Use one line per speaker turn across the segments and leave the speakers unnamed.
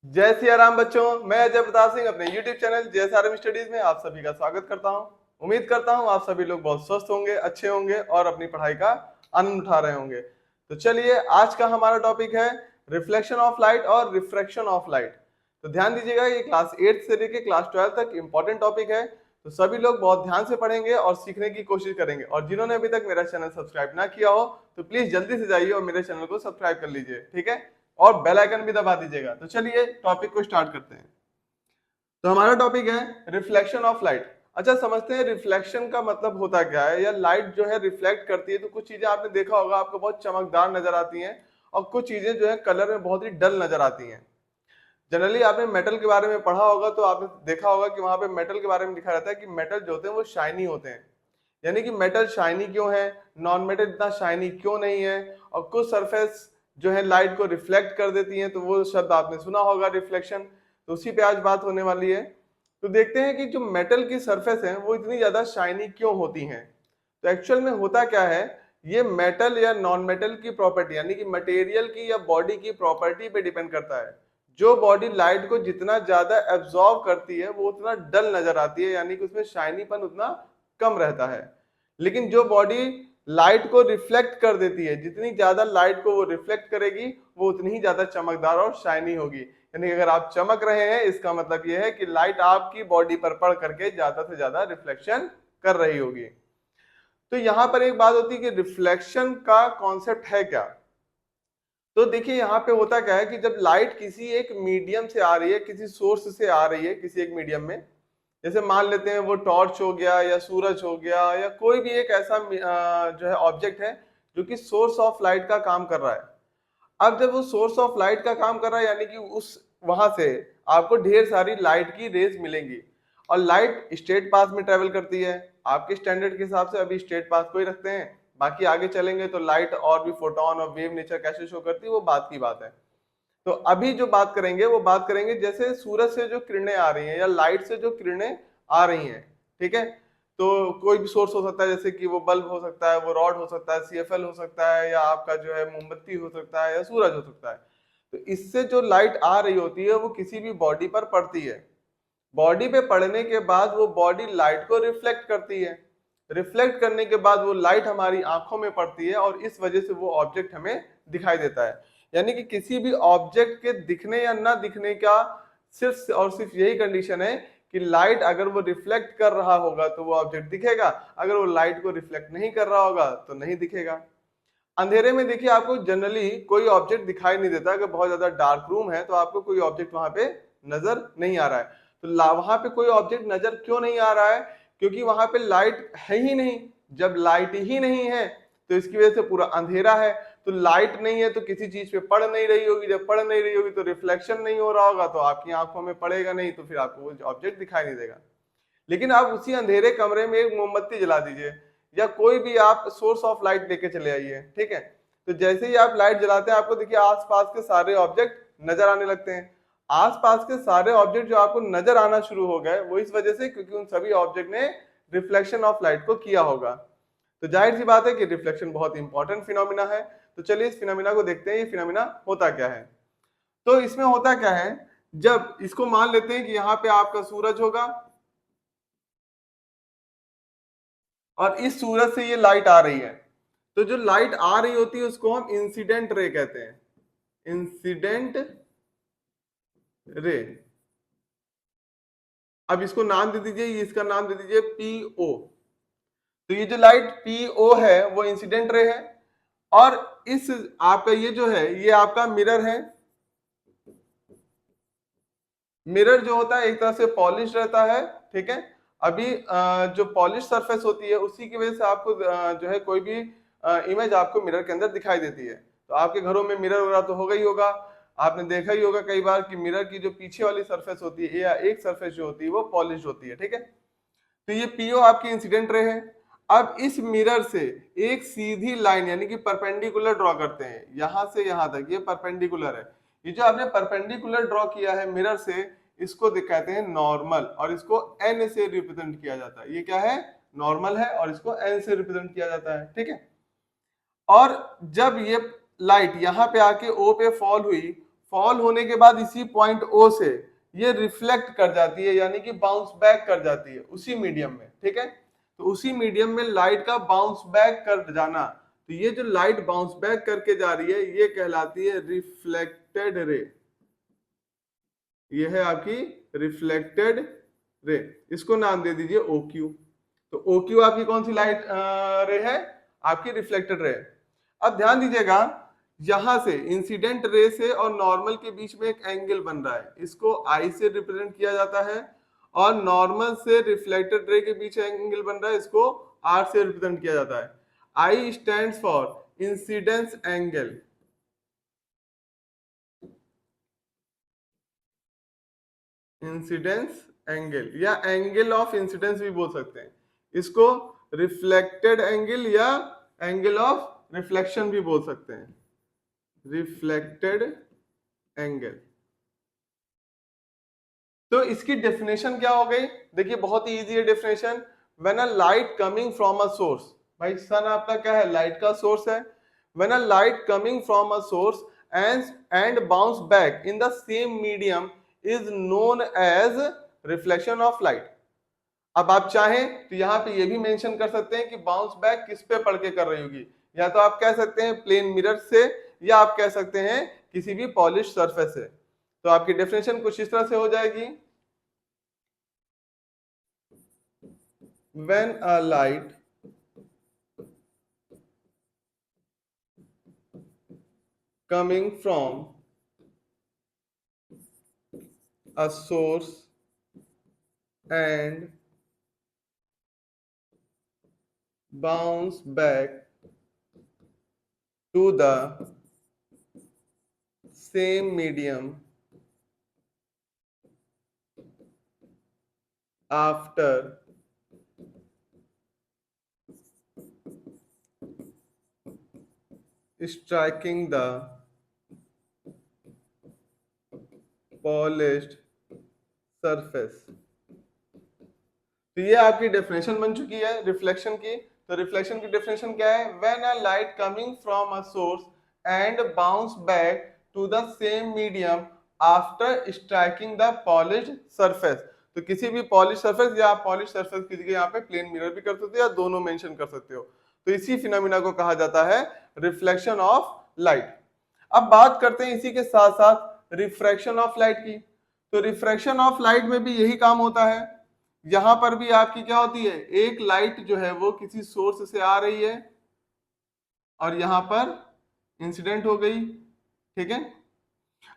जय सिया राम बच्चों। मैं अजय प्रताप सिंह अपने YouTube चैनल JSRM स्टडीज में आप सभी का स्वागत करता हूं। उम्मीद करता हूं आप सभी लोग बहुत स्वस्थ होंगे, अच्छे होंगे और अपनी पढ़ाई का आनंद उठा रहे होंगे। तो चलिए, आज का हमारा टॉपिक है रिफ्लेक्शन ऑफ लाइट और रिफ्रैक्शन ऑफ लाइट। तो ध्यान दीजिएगा, ये क्लास 8 से लेकर क्लास 12 तक इंपॉर्टेंट टॉपिक है। तो सभी लोग बहुत ध्यान से पढ़ेंगे और सीखने की कोशिश करेंगे। और जिन्होंने अभी तक मेरा चैनल सब्सक्राइब ना किया हो तो प्लीज जल्दी से जाइए और मेरे चैनल को सब्सक्राइब कर लीजिए, ठीक है। और बेल आइकन भी दबा दीजिएगा। तो चलिए टॉपिक को स्टार्ट करते हैं। तो हमारा टॉपिक है रिफ्लेक्शन ऑफ लाइट। अच्छा, समझते हैं रिफ्लेक्शन का मतलब होता क्या है, या लाइट जो है रिफ्लेक्ट करती है। तो कुछ चीजें आपने देखा होगा, आपको बहुत चमकदार नजर आती हैं और कुछ चीजें जो है कलर में बहुत ही डल नजर आती हैं। जनरली आपने मेटल के बारे में पढ़ा होगा तो आपने देखा होगा कि वहां पे मेटल के बारे में लिखा रहता है कि मेटल जो होते हैं वो शाइनी होते हैं। यानी कि मेटल शाइनी क्यों है, नॉन मेटल इतना शाइनी क्यों नहीं है। और कुछ सरफेस जो है लाइट को रिफ्लेक्ट कर देती हैं, तो वो शब्द आपने सुना होगा, रिफ्लेक्शन। तो उसी पे आज बात होने वाली है। तो देखते हैं कि जो मेटल की सरफेस है वो इतनी ज्यादा शाइनी क्यों होती हैं। तो एक्चुअल में होता क्या है, ये मेटल या नॉन मेटल की प्रॉपर्टी यानी कि मटेरियल की या बॉडी की प्रॉपर्टी पे डिपेंड करता है। जो बॉडी लाइट को जितना ज्यादा एब्जॉर्ब करती है वो उतना डल नजर आती है, यानी कि उसमें शाइनीपन उतना कम रहता है। लेकिन जो बॉडी लाइट को रिफ्लेक्ट कर देती है, जितनी ज्यादा लाइट को वो रिफ्लेक्ट करेगी वो उतनी ही ज्यादा चमकदार और शाइनी होगी। यानी अगर आप चमक रहे हैं, इसका मतलब यह है कि लाइट आपकी बॉडी पर पड़ करके ज्यादा से ज्यादा रिफ्लेक्शन कर रही होगी। तो यहां पर एक बात होती है कि रिफ्लेक्शन का कॉन्सेप्ट है क्या। तो देखिए, यहाँ पे होता क्या है कि जब लाइट किसी एक मीडियम से आ रही है, किसी सोर्स से आ रही है, किसी एक मीडियम में, जैसे मान लेते हैं वो टॉर्च हो गया या सूरज हो गया या कोई भी एक ऐसा जो है ऑब्जेक्ट है जो कि सोर्स ऑफ लाइट का काम कर रहा है। अब जब वो सोर्स ऑफ लाइट का काम कर रहा है, यानी कि उस वहां से आपको ढेर सारी लाइट की रेज मिलेंगी। और लाइट स्ट्रेट पाथ में ट्रेवल करती है। आपके स्टैंडर्ड के हिसाब से अभी स्ट्रेट पाथ को ही रखते हैं, बाकी आगे चलेंगे तो लाइट और भी फोटोन और वेव नेचर कैसे शो करती है वो बात की बात है। तो अभी जो बात करेंगे वो बात करेंगे जैसे सूरज से जो किरणें आ रही हैं या लाइट से जो किरणें आ रही हैं, ठीक है। तो कोई भी सोर्स हो सकता है, जैसे कि वो बल्ब हो सकता है, वो रॉड हो सकता है, CFL हो सकता है, या आपका जो है मोमबत्ती हो सकता है, या सूरज हो सकता है। तो इससे जो लाइट आ रही होती है वो किसी भी बॉडी पर पड़ती है। बॉडी पे पड़ने के बाद वो बॉडी लाइट को रिफ्लेक्ट करती है। रिफ्लेक्ट करने के बाद वो लाइट हमारी आंखों में पड़ती है और इस वजह से वो ऑब्जेक्ट हमें दिखाई देता है। यानी कि किसी भी ऑब्जेक्ट के दिखने या ना दिखने का सिर्फ और सिर्फ यही कंडीशन है कि लाइट अगर वो रिफ्लेक्ट कर रहा होगा तो वो ऑब्जेक्ट दिखेगा, अगर वो लाइट को रिफ्लेक्ट नहीं कर रहा होगा तो नहीं दिखेगा। अंधेरे में देखिए आपको जनरली कोई ऑब्जेक्ट दिखाई नहीं देता। अगर बहुत ज्यादा डार्क रूम है तो आपको कोई ऑब्जेक्ट वहां पे नजर नहीं आ रहा है। तो वहां पे कोई ऑब्जेक्ट नजर क्यों नहीं आ रहा है, क्योंकि वहां पे लाइट है ही नहीं। जब लाइट ही नहीं है तो इसकी वजह से पूरा अंधेरा है। तो लाइट नहीं है तो किसी चीज पे पड़ नहीं रही होगी, जब पड़ नहीं रही होगी तो रिफ्लेक्शन नहीं हो रहा होगा, तो आपकी आंखों में पड़ेगा नहीं, तो फिर आपको वो ऑब्जेक्ट दिखाई नहीं देगा। लेकिन आप उसी अंधेरे कमरे में एक मोमबत्ती जला दीजिए या कोई भी आप सोर्स ऑफ लाइट लेके चले आइए, ठीक है। तो जैसे ही आप लाइट जलाते हैं आपको देखिए आसपास के सारे ऑब्जेक्ट नजर आने लगते हैं। आसपास के सारे ऑब्जेक्ट जो आपको नजर आना शुरू हो गए वो इस वजह से क्योंकि उन सभी ऑब्जेक्ट ने रिफ्लेक्शन ऑफ लाइट को किया होगा। तो जाहिर सी बात है कि रिफ्लेक्शन बहुत इंपॉर्टेंट फिनोमिना है। तो चलिए इस फिनोमिना को देखते हैं, ये फिनोमिना होता क्या है। तो इसमें होता क्या है, जब इसको मान लेते हैं कि यहाँ पे आपका सूरज होगा और इस सूरज से ये लाइट आ रही है। तो जो लाइट आ रही होती है उसको हम इंसिडेंट रे कहते हैं, इंसिडेंट रे। अब इसको नाम दे दीजिए, इसका नाम दे दीजिए पीओ। तो ये जो लाइट पीओ है वो इंसिडेंट रे है। और इस आपका ये जो है ये आपका मिरर है। मिरर जो होता है एक तरह से पॉलिश रहता है, ठीक है। अभी जो पॉलिश सरफेस होती है उसी की वजह से आपको जो है कोई भी इमेज आपको मिरर के अंदर दिखाई देती है। तो आपके घरों में मिरर वगैरह तो होगा ही होगा। आपने देखा ही होगा कई बार कि मिरर की जो पीछे वाली सरफेस होती है या एक सरफेस जो होती है वो पॉलिश होती है, ठीक है। तो ये पीओ आपकी इंसिडेंट रे है। अब इस मिरर से एक सीधी लाइन यानी कि परपेंडिकुलर ड्रॉ करते हैं, यहां से यहां तक ये परपेंडिकुलर है। ये जो आपने परपेंडिकुलर ड्रॉ किया है मिरर से, इसको कहते हैं नॉर्मल, और इसको एन से रिप्रेजेंट किया जाता है। ये क्या है, नॉर्मल है और इसको एन से रिप्रेजेंट किया जाता है, ठीक है। और जब ये लाइट यहाँ पे आके ओ पे फॉल हुई, फॉल होने के बाद इसी पॉइंट O से ये रिफ्लेक्ट कर जाती है, यानी कि बाउंस बैक कर जाती है उसी मीडियम में, ठीक है। तो उसी मीडियम में लाइट का बाउंस बैक कर जाना, तो ये जो लाइट बाउंस बैक करके जा रही है ये कहलाती है रिफ्लेक्टेड रे। ये है आपकी रिफ्लेक्टेड रे, इसको नाम दे दीजिए OQ। तो OQ आपकी कौन सी लाइट रे है, आपकी रिफ्लेक्टेड रे। अब ध्यान दीजिएगा, यहां से इंसिडेंट रे से और नॉर्मल के बीच में एक एंगल बन रहा है, इसको I से रिप्रेजेंट किया जाता है, और नॉर्मल से रिफ्लेक्टेड रे के बीच एंगल बन रहा है, इसको R से रिप्रेजेंट किया जाता है। I stands for incidence angle, incidence angle या एंगल ऑफ इंसिडेंस भी बोल सकते हैं इसको, रिफ्लेक्टेड एंगल या एंगल ऑफ रिफ्लेक्शन भी बोल सकते हैं, रिफ्लेक्टेड एंगल। तो इसकी डेफिनेशन क्या हो गई, देखिए बहुत ही इजी है definition. When a light coming from a source, भाई सन आपका क्या है, लाइट का सोर्स है। When a light coming from a source and bounce back in the same medium is known as reflection of light. अब आप चाहें तो यहाँ पे ये भी मेंशन कर सकते हैं कि बाउंस बैक किस पे पढ़ के कर रही होगी, या तो आप कह सकते हैं प्लेन मिरर से, या आप कह सकते हैं किसी भी पॉलिश सरफेस से। तो आपकी डेफिनेशन कुछ इस तरह से हो जाएगी, when a light coming from a source and bounce back to the same medium after striking the polished surface। तो ये आपकी डेफिनेशन बन चुकी है रिफ्लेक्शन की। तो रिफ्लेक्शन की डेफिनेशन क्या है, when a light coming from a source and bounce back to the same medium after striking the polished surface. तो किसी भी पॉलिश सरफेस, या आप पॉलिश सरफेस की जगह यहाँ पे प्लेन मिरर भी कर सकते हो, या दोनों मेंशन कर सकते हो। तो इसी फिनोमिना को कहा जाता है रिफ्लेक्शन ऑफ लाइट। अब बात करते हैं इसी के साथ साथ रिफ्रैक्शन ऑफ लाइट की। तो रिफ्रैक्शन ऑफ लाइट में भी यही काम होता है। यहां पर भी आपकी क्या होती है, एक लाइट जो है वो किसी सोर्स से आ रही है और यहां पर इंसिडेंट हो गई, ठीक है।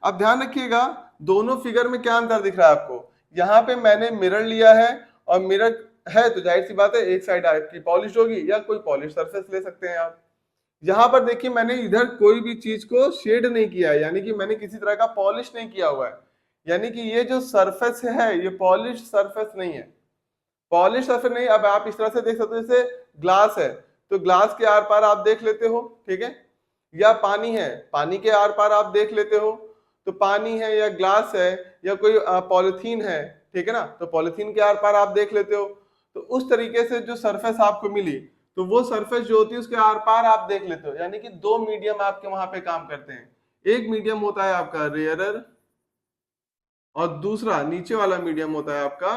अब ध्यान रखिएगा, दोनों फिगर में क्या अंतर दिख रहा है आपको। यहाँ पे मैंने मिरर लिया है, और मिरर है तो जाहिर सी बात है एक साइड आपकी पॉलिश होगी, या कोई पॉलिश सरफेस ले सकते हैं आप। यहाँ पर देखिए मैंने इधर कोई भी चीज को शेड नहीं किया है, यानी कि मैंने किसी तरह का पॉलिश नहीं किया हुआ है, यानी कि ये जो सरफेस है ये पॉलिश सरफेस नहीं है, पॉलिश सरफेस नहीं। अब आप इस तरह से देख सकते हो, जैसे ग्लास है तो ग्लास के आर पार आप देख लेते हो, ठीक है, या पानी है, पानी के आर पार आप देख लेते हो। तो पानी है या ग्लास है या कोई पॉलिथीन है, ठीक है ना, तो पॉलिथीन के आर पार आप देख लेते हो। तो उस तरीके से जो सरफेस आपको मिली, तो वो सरफेस जो होती है उसके आर पार आप देख लेते हो, यानी कि दो मीडियम आपके वहां पे काम करते हैं। एक मीडियम होता है आपका रेयरर, और दूसरा नीचे वाला मीडियम होता है आपका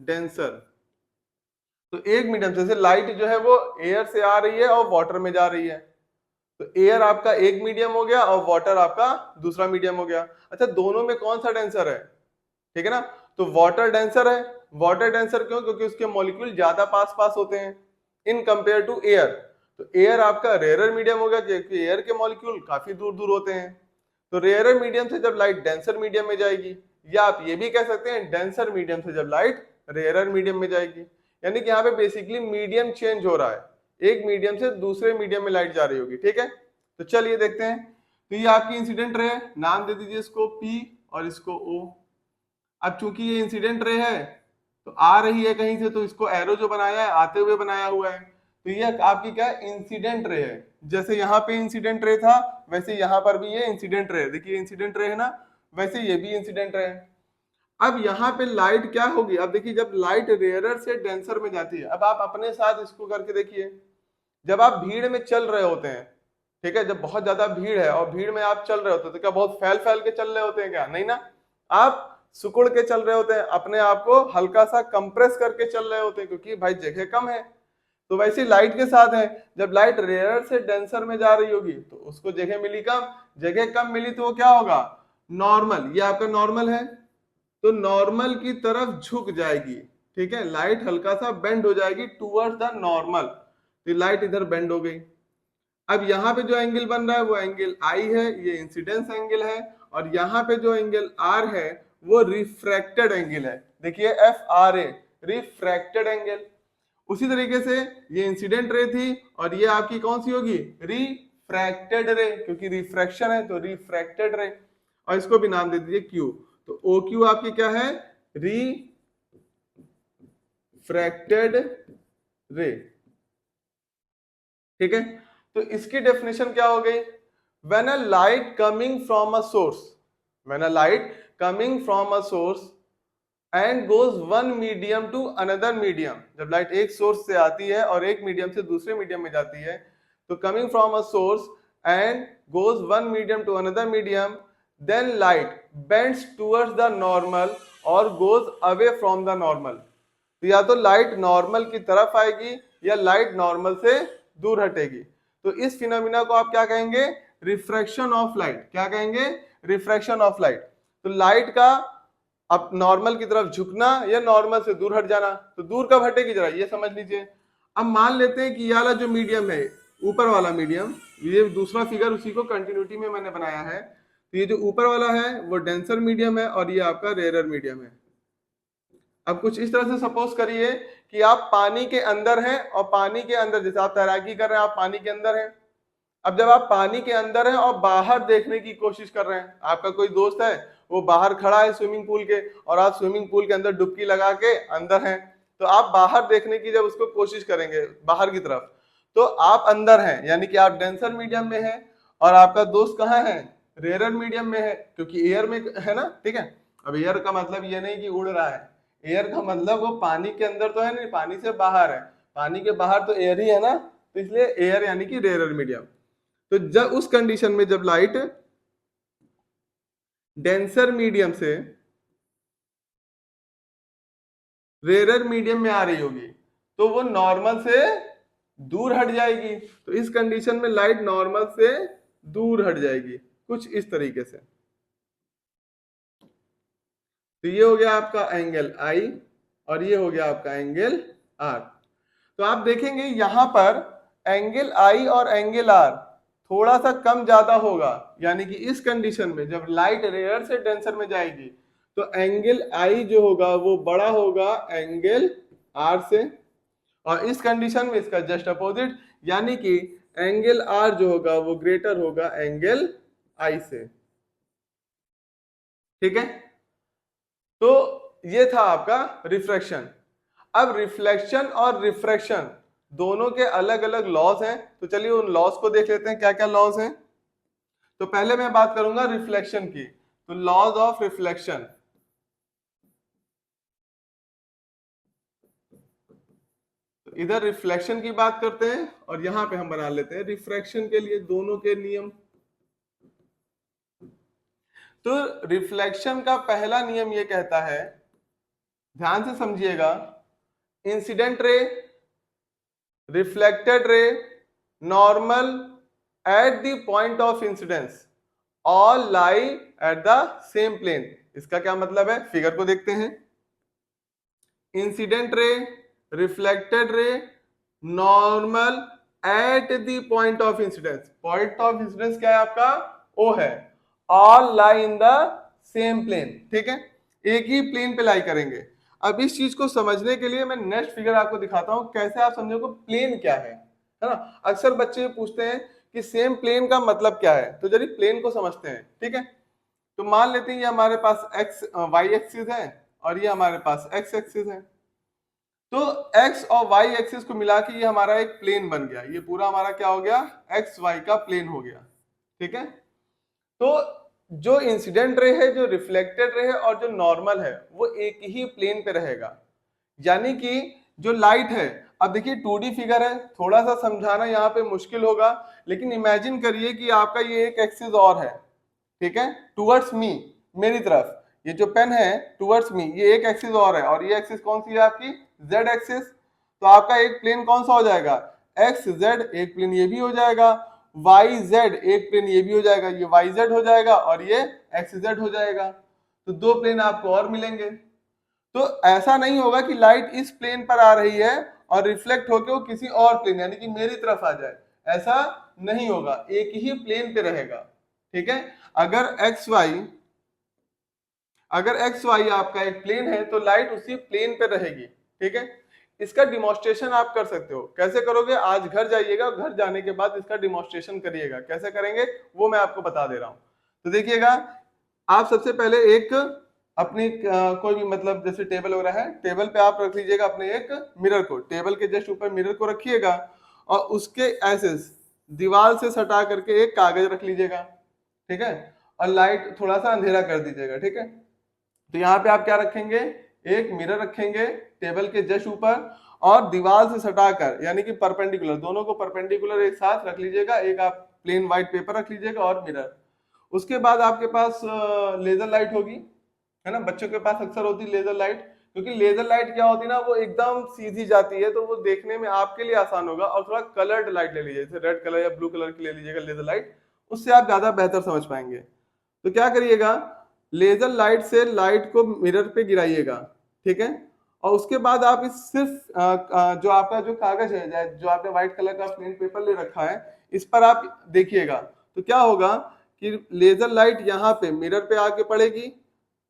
डेंसर। तो एक मीडियम से, जैसे लाइट जो है वो एयर से आ रही है और वाटर में जा रही है, तो एयर आपका एक मीडियम हो गया और वाटर आपका दूसरा मीडियम हो गया। अच्छा, दोनों में कौन सा डेंसर है, ठीक है ना, तो वाटर डेंसर है। वाटर डेंसर क्यों, क्योंकि उसके मॉलिक्यूल ज्यादा पास पास होते हैं इन कंपेयर टू एयर। तो एयर आपका रेयरर मीडियम हो गया, क्योंकि एयर के मॉलिक्यूल काफी दूर दूर होते हैं। तो रेयरर मीडियम से जब लाइट डेंसर मीडियम में जाएगी, या आप ये भी कह सकते हैं डेंसर मीडियम से जब लाइट रेयरर मीडियम में जाएगी, यानी कि यहाँ पे बेसिकली मीडियम चेंज हो रहा है, एक मीडियम से दूसरे मीडियम में लाइट जा रही होगी, ठीक है। तो चलिए देखते हैं। तो ये आपकी इंसिडेंट रे है, नाम दे दीजिए इसको P और इसको O। अब चूंकि ये इंसिडेंट रे है तो आ रही है कहीं से, तो इसको एरो जो बनाया है आते हुए बनाया हुआ है, तो ये आपकी क्या इंसिडेंट रे है। जैसे यहाँ पे इंसिडेंट रे था वैसे यहाँ पर भी ये इंसिडेंट रे है, देखिए इंसिडेंट रे है ना, वैसे ये भी इंसिडेंट रे है। अब यहाँ पे लाइट क्या होगी, अब देखिए जब लाइट रेयरर से डेंसर में जाती है, अब आप अपने साथ इसको करके देखिए, जब आप भीड़ में चल रहे होते हैं ठीक है, जब बहुत ज्यादा भीड़ है और भीड़ में आप चल रहे होते हो तो क्या बहुत फैल फैल के चल रहे होते हैं क्या? नहीं ना, आप सिकुड़ के चल रहे होते हैं, अपने आप को हल्का सा कंप्रेस करके चल रहे होते हैं, क्योंकि भाई जगह कम है। तो वैसे ही लाइट के साथ है, जब लाइट रेयर से डेंसर में जा रही होगी तो उसको जगह मिली कम, जगह कम मिली तो वो क्या होगा? नॉर्मल। ये आपका नॉर्मल है, तो नॉर्मल की तरफ झुक जाएगी। ठीक है, लाइट हल्का सा बेंड हो जाएगी टूवर्ड्स द नॉर्मल, तो लाइट इधर बेंड हो गई। अब यहाँ पे जो एंगल बन रहा है वो एंगल आई है, ये इंसिडेंस एंगल है, और यहाँ पे जो एंगल आर है वो रिफ्रैक्टेड एंगल है। देखिए F R A, refracted angle. उसी तरीके से ये इंसिडेंट रे थी और ये आपकी कौन सी होगी? रिफ्रैक्टेड रे, क्योंकि रिफ्रैक्शन है तो रिफ्रैक्टेड रे। और इसको भी नाम दे दीजिए क्यू। तो ओ क्यू आपकी क्या है? रिफ्रैक्टेड रे। ठीक है, तो इसकी डेफिनेशन क्या हो गई? When a light coming from a source, when a light coming from a source and goes one medium to another medium, जब लाइट एक सोर्स से आती है और एक मीडियम से दूसरे मीडियम में जाती है, तो coming from a source and goes one medium to another medium, then light bends towards the normal और goes away from the normal. तो या तो लाइट नॉर्मल की तरफ आएगी या लाइट नॉर्मल से दूर हटेगी। तो इस फिनोमिना को आप क्या कहेंगे? Refraction of light. क्या कहेंगे? Refraction of light. तो लाइट का अब नॉर्मल की तरफ झुकना या नॉर्मल से दूर हट जाना, तो दूर कब हटेगी जरा ये समझ लीजिए। अब मान लेते हैं कि ये वाला जो मीडियम है, ऊपर वाला मीडियम, ये दूसरा फिगर उसी को कंटिन्यूटी में मैंने बनाया है, तो ये जो ऊपर वाला है वो डेंसर मीडियम है और ये आपका रेयर मीडियम है। अब कुछ इस तरह से सपोज करिए कि आप पानी के अंदर हैं और पानी के अंदर, जैसे आप तैराकी कर रहे हैं, आप पानी के अंदर हैं। अब जब आप पानी के अंदर हैं और बाहर देखने की कोशिश कर रहे हैं, आपका कोई दोस्त है वो बाहर खड़ा है स्विमिंग पूल के और आप स्विमिंग पूल के अंदर डुबकी लगा के अंदर हैं, तो आप बाहर देखने की जब उसको कोशिश करेंगे बाहर की तरफ, तो आप अंदर हैं, यानी कि आप डेंसर मीडियम में हैं और आपका दोस्त कहाँ है? रेयर मीडियम में है, क्योंकि एयर में है ना। ठीक है, अब एयर का मतलब ये नहीं कि उड़ रहा है, एयर का मतलब वो पानी के अंदर तो है नहीं, पानी से बाहर है, पानी के बाहर तो एयर ही है ना, तो इसलिए एयर यानी कि रेयर मीडियम। तो जब उस कंडीशन में जब लाइट डेंसर मीडियम से रेयर मीडियम में आ रही होगी तो वो नॉर्मल से दूर हट जाएगी। तो इस कंडीशन में लाइट नॉर्मल से दूर हट जाएगी कुछ इस तरीके से। तो ये हो गया आपका एंगल आई और ये हो गया आपका एंगल आर। तो आप देखेंगे यहां पर एंगल आई और एंगल आर थोड़ा सा कम ज्यादा होगा, यानी कि इस कंडीशन में जब लाइट रेयर से डेंसर में जाएगी तो एंगल आई जो होगा वो बड़ा होगा एंगल आर से, और इस कंडीशन में इसका जस्ट अपोजिट, यानी कि एंगल आर जो होगा वो ग्रेटर होगा एंगल आई से। ठीक है, तो ये था आपका रिफ्रैक्शन। अब रिफ्लेक्शन और रिफ्रैक्शन दोनों के अलग अलग लॉज हैं, तो चलिए उन लॉज को देख लेते हैं क्या क्या लॉज हैं। तो पहले मैं बात करूंगा रिफ्लेक्शन की, तो लॉज ऑफ रिफ्लेक्शन। तो इधर रिफ्लेक्शन की बात करते हैं और यहां पे हम बना लेते हैं रिफ्रैक्शन के लिए दोनों के नियम। तो रिफ्लेक्शन का पहला नियम ये कहता है, ध्यान से समझिएगा, incident ray, reflected ray, normal at the point of incidence all lie at the same plane. इसका क्या मतलब है, फिगर को देखते हैं। Incident ray, reflected ray, normal at the point of incidence. Point of incidence क्या है आपका? ओ है। All lie in the same plane. ठीक है, एक ही प्लेन पे लाई करेंगे। अब इस चीज को समझने के लिए मैं नेक्स्ट फिगर आपको दिखाता हूं, कैसे आप समझोगे प्लेन क्या है ना। अक्सर बच्चे पूछते हैं कि सेम प्लेन का मतलब क्या है, तो जरिए प्लेन को समझते हैं। ठीक है, तो मान लेते हैं ये हमारे पास एक्स वाई एक्सिस है और ये हमारे पास एक्स एक्सिस है। तो एक्स और वाई एक्सिस को मिला के ये हमारा एक प्लेन बन गया, ये पूरा हमारा क्या हो गया? एक्स वाई का प्लेन हो गया। ठीक है, तो जो इंसिडेंट रे है, जो रिफ्लेक्टेड रे है और जो नॉर्मल है वो एक ही प्लेन पे रहेगा। यानी कि जो लाइट है, अब देखिए 2D फिगर है, थोड़ा सा समझाना यहाँ पे मुश्किल होगा, लेकिन इमेजिन करिए कि आपका ये एक एक्सिस और है, ठीक है, टुवर्ड्स मी, मेरी तरफ, ये जो पेन है टुवर्ड्स मी, ये एक एक्सिस और है, और ये एक्सिस कौन सी है आपकी, जेड एक्सिस। तो आपका एक प्लेन कौन सा हो जाएगा, एक्स जेड, एक प्लेन ये भी हो जाएगा, वाई जेड, एक प्लेन ये भी हो जाएगा, ये वाई जेड हो जाएगा, और ये एक्स जेड हो जाएगा। तो दो प्लेन आपको और मिलेंगे। तो ऐसा नहीं होगा कि लाइट इस प्लेन पर आ रही है और रिफ्लेक्ट होकर वो किसी और प्लेन यानी कि मेरी तरफ आ जाए, ऐसा नहीं होगा, एक ही प्लेन पे रहेगा, ठीक है। अगर एक्स वाई, अगर एक्स वाई आपका एक प्लेन है तो लाइट उसी प्लेन पे रहेगी, ठीक है। इसका डिमॉन्स्ट्रेशन आप कर सकते हो, कैसे करोगे, आज घर जाइएगा, घर जाने के बाद इसका डिमॉन्स्ट्रेशन करिएगा, कैसे करेंगे वो मैं आपको बता दे रहा हूं। तो देखिएगा, आप सबसे पहले एक अपनी कोई भी मतलब जैसे टेबल वगैरह है, टेबल पे आप रख लीजिएगा अपने एक मिरर को, टेबल के जस्ट ऊपर मिरर को रखिएगा, और उसके ऐसे दीवार से सटा करके एक कागज रख लीजिएगा, ठीक है, और लाइट थोड़ा सा अंधेरा कर दीजिएगा, ठीक है। तो यहाँ पे आप क्या रखेंगे, एक मिरर रखेंगे टेबल के जस्ट ऊपर, और दीवार से सटाकर यानी कि परपेंडिकुलर, दोनों को परपेंडिकुलर एक साथ रख लीजिएगा, एक आप प्लेन व्हाइट पेपर रख लीजिएगा और मिरर। उसके बाद आपके पास लेजर लाइट होगी, है ना, बच्चों के पास अक्सर होती है लेजर लाइट, क्योंकि लेजर लाइट क्या होती है ना, वो एकदम सीधी जाती है, तो वो देखने में आपके लिए आसान होगा। और थोड़ा कलर्ड लाइट ले लीजिए, जैसे रेड कलर या ब्लू कलर की ले लीजिएगा लेजर लाइट, उससे आप ज्यादा बेहतर समझ पाएंगे। तो क्या करिएगा, लेजर लाइट से लाइट को मिरर पे गिराइएगा, ठीक है, और उसके बाद आप इस सिर्फ जो आपका जो कागज है, जो आपने व्हाइट कलर का प्लेन पेपर ले रखा है, इस पर आप देखिएगा। तो क्या होगा कि लेजर लाइट यहाँ पे मिरर पे आके पड़ेगी,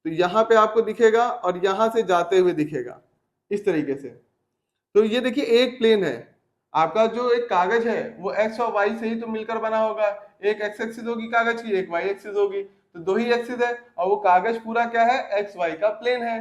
तो यहाँ पे आपको दिखेगा और यहाँ से जाते हुए दिखेगा इस तरीके से। तो ये देखिए एक प्लेन है, आपका जो एक कागज है वो एक्स और वाई से ही तो मिलकर बना होगा, एक एक्स एक्सिस होगी कागज की, एक वाई एक्सिस होगी, तो दो ही एक्सिस है, और वो कागज पूरा क्या है, एक्स वाई का प्लेन है।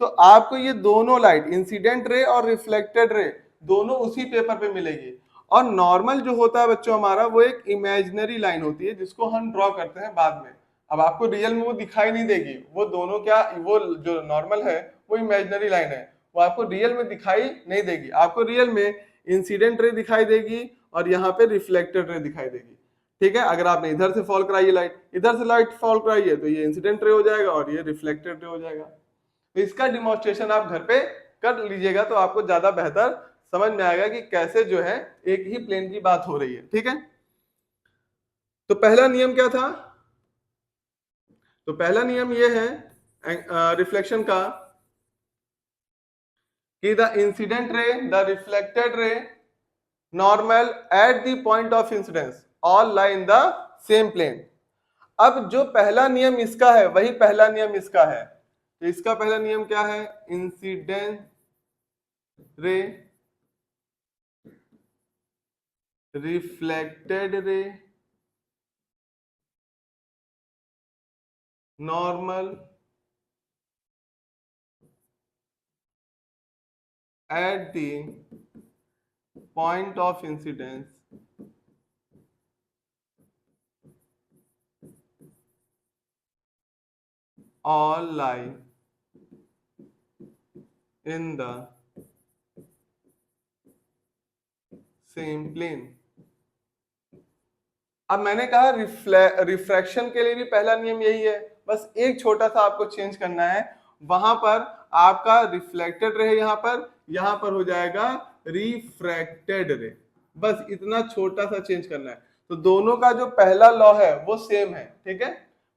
तो आपको ये दोनों लाइट, इंसिडेंट रे और रिफ्लेक्टेड रे, दोनों उसी पेपर पे मिलेगी। और नॉर्मल जो होता है बच्चों हमारा, वो एक इमेजिनरी लाइन होती है जिसको हम ड्रॉ करते हैं बाद में। अब आपको रियल में वो दिखाई नहीं देगी, वो दोनों क्या, वो जो नॉर्मल है वो इमेजिनरी लाइन है, वो आपको रियल में दिखाई नहीं देगी। आपको रियल में इंसिडेंट रे दिखाई देगी और यहाँ पे रिफ्लेक्टेड रे दिखाई देगी, ठीक है। अगर आपने इधर से फॉल कराई है लाइट, इधर से लाइट फॉल कराई है, तो ये इंसिडेंट रे हो जाएगा और ये रिफ्लेक्टेड रे हो जाएगा। तो इसका डिमॉन्स्ट्रेशन आप घर पे कर लीजिएगा, तो आपको ज्यादा बेहतर समझ में आएगा कि कैसे जो है एक ही प्लेन की बात हो रही है, ठीक है। तो पहला नियम क्या था, तो पहला नियम ये है रिफ्लेक्शन का, कि the incident ray, the reflected ray, normal at the point of incidence all lie in the same plane. अब जो पहला नियम इसका है वही पहला नियम इसका है। तो इसका पहला नियम क्या है, incident ray, reflected ray, normal at the point of incidence all lie in the same plane। अब मैंने कहा रिफ्रैक्शन के लिए भी पहला नियम यही है, बस एक छोटा सा आपको चेंज करना है, वहां पर आपका रिफ्लेक्टेड रे यहाँ पर हो जाएगा रिफ्रैक्टेड रे, बस इतना छोटा सा चेंज करना है। तो दोनों का जो पहला लॉ है वो सेम है, ठीक है,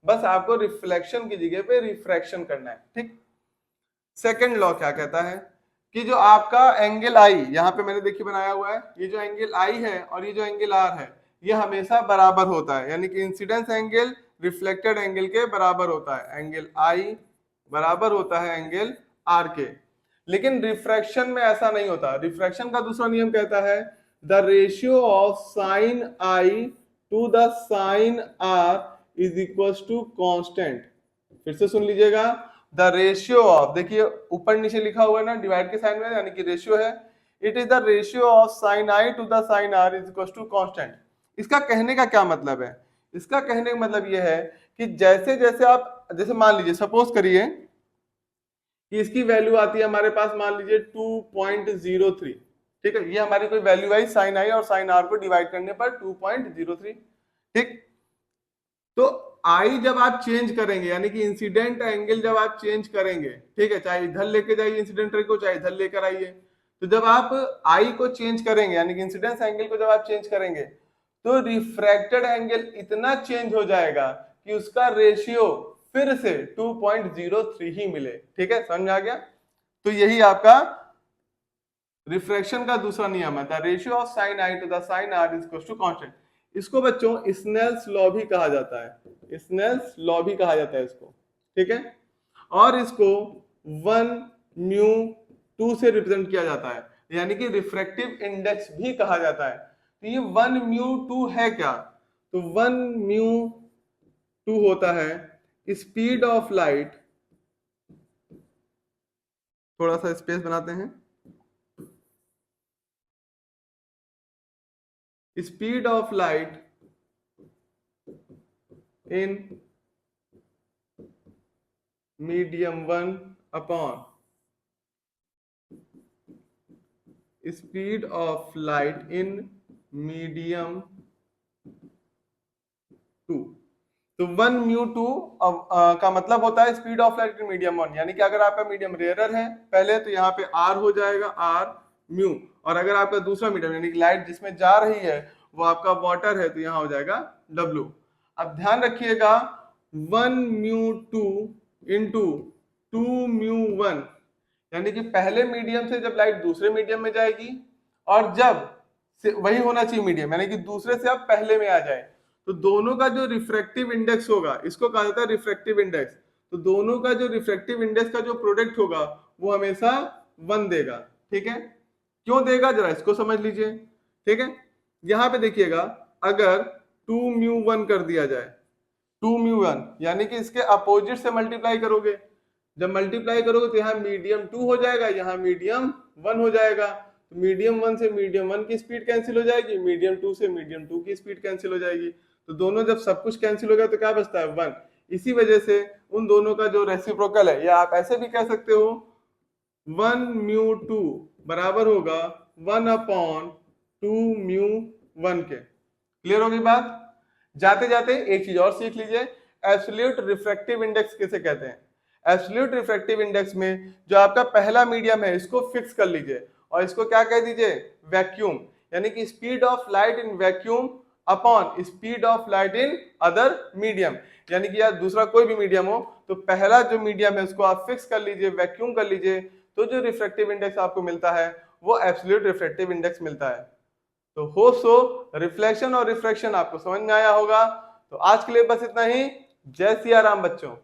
बस आपको रिफ्लेक्शन की जगह पे रिफ्रैक्शन करना है, ठीक। सेकंड लॉ क्या कहता है कि जो आपका एंगल आई, यहाँ पे मैंने देखिए बनाया हुआ है, ये जो एंगल आई है और ये जो एंगल आर है, ये हमेशा बराबर होता है, यानी कि इंसिडेंस एंगल रिफ्लेक्टेड एंगल के बराबर होता है, एंगल आई बराबर होता है एंगल आर के। लेकिन रिफ्रैक्शन में ऐसा नहीं होता। रिफ्रैक्शन का दूसरा नियम कहता है the ratio of sine i to the sine r is equal to constant. फिर से सुन लीजिएगा, द रेशियो ऑफ, देखिए ऊपर नीचे लिखा हुआ है ना डिवाइड के साइन में, यानी कि रेशियो है, it is the ratio of sine i to the sine r is equal to constant. इसका कहने का क्या मतलब है, इसका कहने का मतलब यह है कि जैसे जैसे आप, जैसे मान लीजिए सपोज करिए कि इसकी वैल्यू आती है हमारे पास, मान लीजिए 2.03, ठीक है, ये हमारी कोई वैल्यू आई साइन आई और साइन आर को डिवाइड करने पर 2.03। ठीक, तो आई जब आप चेंज करेंगे यानी कि इंसिडेंट एंगल जब आप चेंज करेंगे, ठीक है, चाहे इधर लेके जाइए इंसिडेंट रे को, चाहे इधर लेकर आइए, तो जब आप आई को चेंज करेंगे यानी कि इंसिडेंस एंगल को जब आप चेंज करेंगे तो रिफ्रैक्टेड एंगल इतना चेंज हो जाएगा कि उसका रेशियो फिर से 2.03 ही मिले। ठीक है, समझ में आ गया? तो यही आपका रिफ्रैक्शन का दूसरा नियम है, the ratio of sine i to the sine r is equal to constant. इसको बच्चों स्नेल्स लॉ भी कहा जाता है, स्नेल्स लॉ भी कहा जाता है इसको। ठीक है, और इसको 1 म्यू 2 से रिप्रेजेंट किया जाता है, यानी कि रिफ्रैक्टिव इंडेक्स भी कहा जाता है। तो ये 1 म्यू 2 है क्या? तो 1 म्यू 2 होता है स्पीड ऑफ लाइट, थोड़ा सा स्पेस बनाते हैं, speed of light in medium 1 upon speed of light in medium 2। तो 1 म्यू 2 का मतलब होता है speed of light in medium 1, यानी कि अगर आपका मीडियम रेयरर है पहले तो यहाँ पे आर हो जाएगा आर म्यू, और अगर आपका दूसरा मीडियम यानी कि लाइट जिसमें जा रही है वो आपका वाटर है तो यहाँ हो जाएगा डब्ल्यू। अब ध्यान रखिएगा 1 म्यू 2 इंटू 2 म्यू 1, यानी कि पहले मीडियम से जब लाइट दूसरे मीडियम में जाएगी और जब वही होना चाहिए मीडियम यानी कि दूसरे से अब पहले में आ जाए, तो दोनों का जो रिफ्रैक्टिव इंडेक्स होगा इसको कहा जाता है रिफ्रैक्टिव इंडेक्स। तो दोनों का जो रिफ्रैक्टिव इंडेक्स का जो प्रोडक्ट होगा वो हमेशा 1 देगा। ठीक है, क्यों देगा जरा इसको समझ लीजिए। ठीक है, यहां पे देखिएगा अगर 2 म्यू 1 कर दिया जाए, 2 म्यू 1 यानी कि इसके अपोजिट से मल्टीप्लाई करोगे, जब मल्टीप्लाई करोगे तो यहाँ मीडियम 2 हो जाएगा, यहाँ मीडियम 1 हो जाएगा। तो मीडियम 1 से मीडियम 1 की स्पीड कैंसिल हो जाएगी, मीडियम 2 से मीडियम 2 की स्पीड कैंसिल हो जाएगी। तो दोनों जब सब कुछ कैंसिल हो गया तो क्या बचता है 1। इसी वजह से उन दोनों का जो रेसिप्रोकल है, या आप ऐसे भी कह सकते हो 1 म्यू 2 बराबर होगा 1 अपॉन 2 म्यू 1 के। क्लियर होगी बात? जाते जाते एक चीज और सीख लीजिए, एब्सोल्यूट रिफ्रैक्टिव इंडेक्स किसे कहते हैं। एब्सोल्यूट रिफ्रैक्टिव इंडेक्स में जो आपका पहला मीडियम है इसको फिक्स कर लीजिए और इसको क्या कह दीजिए, वैक्यूम, यानी कि speed of light in vacuum upon speed of light in other medium, यानी कि यार दूसरा कोई भी मीडियम हो तो पहला जो मीडियम है उसको आप फिक्स कर लीजिए, वैक्यूम कर लीजिए, तो जो रिफ्रैक्टिव इंडेक्स आपको मिलता है वो एब्सोल्यूट रिफ्रैक्टिव इंडेक्स मिलता है। तो होप सो रिफ्लेक्शन और रिफ्रैक्शन आपको समझ में आया होगा। तो आज के लिए बस इतना ही। जय सिया राम बच्चों।